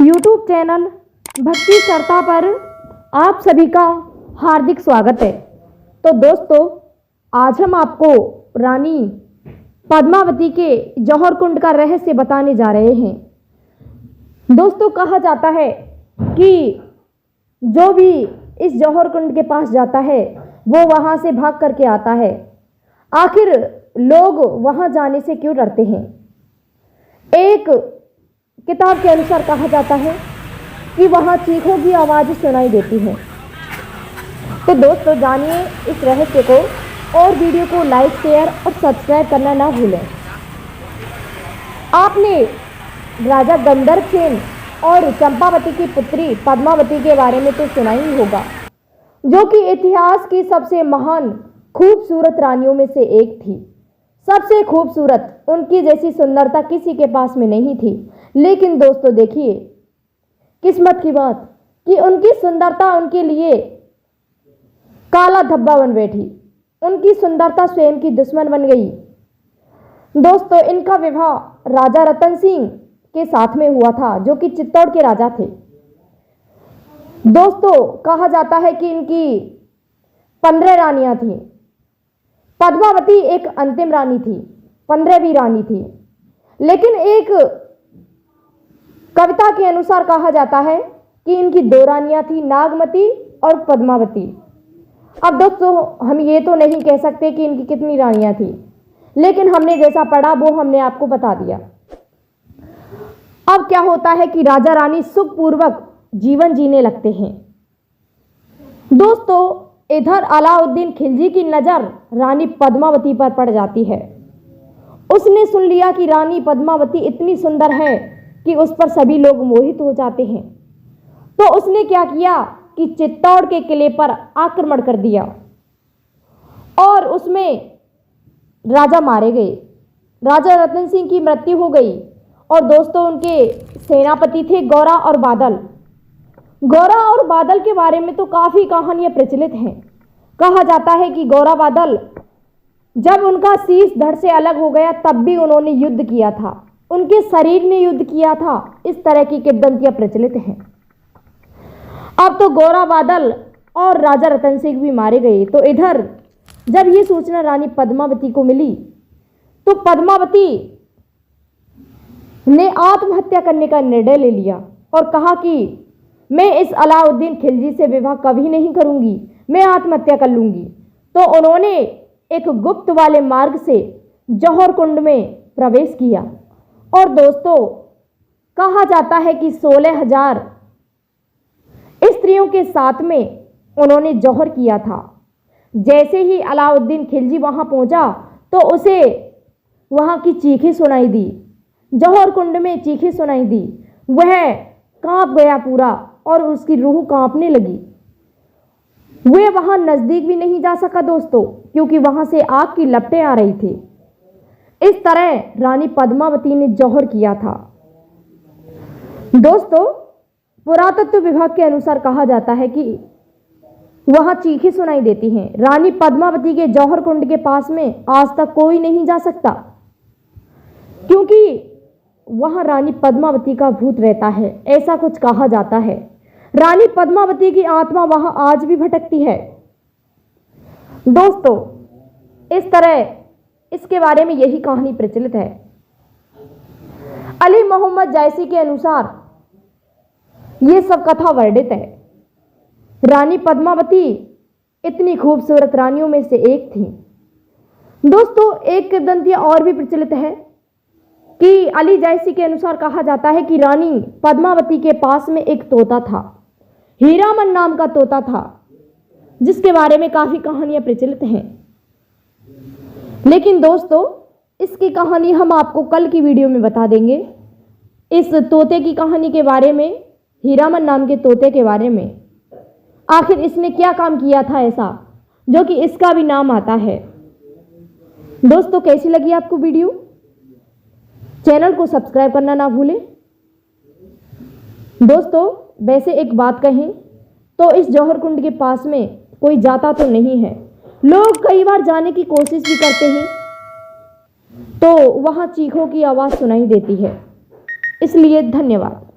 YouTube channel भक्ति चर्चा पर आप सभी का हार्दिक स्वागत है। तो दोस्तों, आज हम आपको रानी पद्मावती के जौहर कुंड का रहस्य बताने जा रहे हैं। दोस्तों, कहा जाता है कि जो भी इस जौहर कुंड के पास जाता है वो वहाँ से भाग करके आता है। आखिर लोग वहाँ जाने से क्यों डरते हैं? एक किताब के अनुसार कहा जाता है कि वहाँ चीखों की आवाज़ सुनाई देती है। तो दोस्तों, जानिए इस रहस्य को और वीडियो को लाइक, शेयर और सब्सक्राइब करना ना भूलें। आपने राजा गंधर्वसेन और चंपावती की पुत्री पद्मावती के बारे में तो सुना ही होगा, जो कि इतिहास की सबसे महान खूबसूरत रानियों में से एक थी। सबसे खूबसूरत, उनकी जैसी सुंदरता किसी के पास में नहीं थी। लेकिन दोस्तों देखिए, किस्मत की बात कि उनकी सुंदरता उनके लिए काला धब्बा बन बैठी। उनकी सुंदरता स्वयं की दुश्मन बन गई। दोस्तों, इनका विवाह राजा रतन सिंह के साथ में हुआ था, जो कि चित्तौड़ के राजा थे। दोस्तों, कहा जाता है कि इनकी 15 रानियां थीं। पद्मावती एक अंतिम रानी थी, 15वीं रानी थी। लेकिन एक कविता के अनुसार कहा जाता है कि इनकी 2 रानियां थी, नागमती और पद्मावती। अब दोस्तों, हम ये तो नहीं कह सकते कि इनकी कितनी रानियां थी, लेकिन हमने जैसा पढ़ा वो हमने आपको बता दिया। अब क्या होता है कि राजा रानी सुखपूर्वक जीवन जीने लगते हैं। दोस्तों, इधर अलाउद्दीन खिलजी की नज़र रानी पद्मावती पर पड़ जाती है। उसने सुन लिया कि रानी पद्मावती इतनी सुंदर है कि उस पर सभी लोग मोहित हो जाते हैं। तो उसने क्या किया कि चित्तौड़ के किले पर आक्रमण कर दिया और उसमें राजा मारे गए। राजा रतन सिंह की मृत्यु हो गई। और दोस्तों, उनके सेनापति थे गौरा और बादल। गौरा और बादल के बारे में तो काफ़ी कहानियाँ प्रचलित हैं। कहा जाता है कि गौरा बादल, जब उनका शीश धड़ से अलग हो गया तब भी उन्होंने युद्ध किया था, उनके शरीर ने युद्ध किया था। इस तरह की किंवदंतियाँ प्रचलित हैं। अब तो गौरा बादल और राजा रतन सिंह भी मारे गए। तो इधर जब ये सूचना रानी पद्मावती को मिली तो पद्मावती ने आत्महत्या करने का निर्णय ले लिया और कहा कि मैं इस अलाउद्दीन खिलजी से विवाह कभी नहीं करूंगी, मैं आत्महत्या कर लूंगी। तो उन्होंने एक गुप्त वाले मार्ग से जौहर कुंड में प्रवेश किया। और दोस्तों, कहा जाता है कि 16,000 स्त्रियों के साथ में उन्होंने जौहर किया था। जैसे ही अलाउद्दीन खिलजी वहां पहुंचा तो उसे वहां की चीखें सुनाई दी, जौहर कुंड में चीखें सुनाई दी। वह कांप गया पूरा और उसकी रूह कांपने लगी। वे वहां नजदीक भी नहीं जा सका दोस्तों, क्योंकि वहां से आग की लपटें आ रही थी। इस तरह रानी पद्मावती ने जौहर किया था। दोस्तों, पुरातत्व विभाग के अनुसार कहा जाता है कि वहां चीखें सुनाई देती हैं। रानी पद्मावती के जौहर कुंड के पास में आज तक कोई नहीं जा सकता, क्योंकि वहां रानी पद्मावती का भूत रहता है, ऐसा कुछ कहा जाता है। रानी पद्मावती की आत्मा वहां आज भी भटकती है। दोस्तों, इस तरह इसके बारे में यही कहानी प्रचलित है। अली मोहम्मद जायसी के अनुसार ये सब कथा वर्णित है। रानी पद्मावती इतनी खूबसूरत रानियों में से एक थी। दोस्तों, एक किंवदंती और भी प्रचलित है कि अली जायसी के अनुसार कहा जाता है कि रानी पद्मावती के पास में एक तोता था, हीरामन नाम का तोता था, जिसके बारे में काफ़ी कहानियाँ प्रचलित हैं। लेकिन दोस्तों, इसकी कहानी हम आपको कल की वीडियो में बता देंगे। इस तोते की कहानी के बारे में, हीरामन नाम के तोते के बारे में, आखिर इसने क्या काम किया था ऐसा जो कि इसका भी नाम आता है। दोस्तों, कैसी लगी आपको वीडियो? चैनल को सब्सक्राइब करना ना भूलें। दोस्तों, वैसे एक बात कहें तो इस जौहर कुंड के पास में कोई जाता तो नहीं है। लोग कई बार जाने की कोशिश भी करते हैं तो वहाँ चीखों की आवाज़ सुनाई देती है। इसलिए धन्यवाद।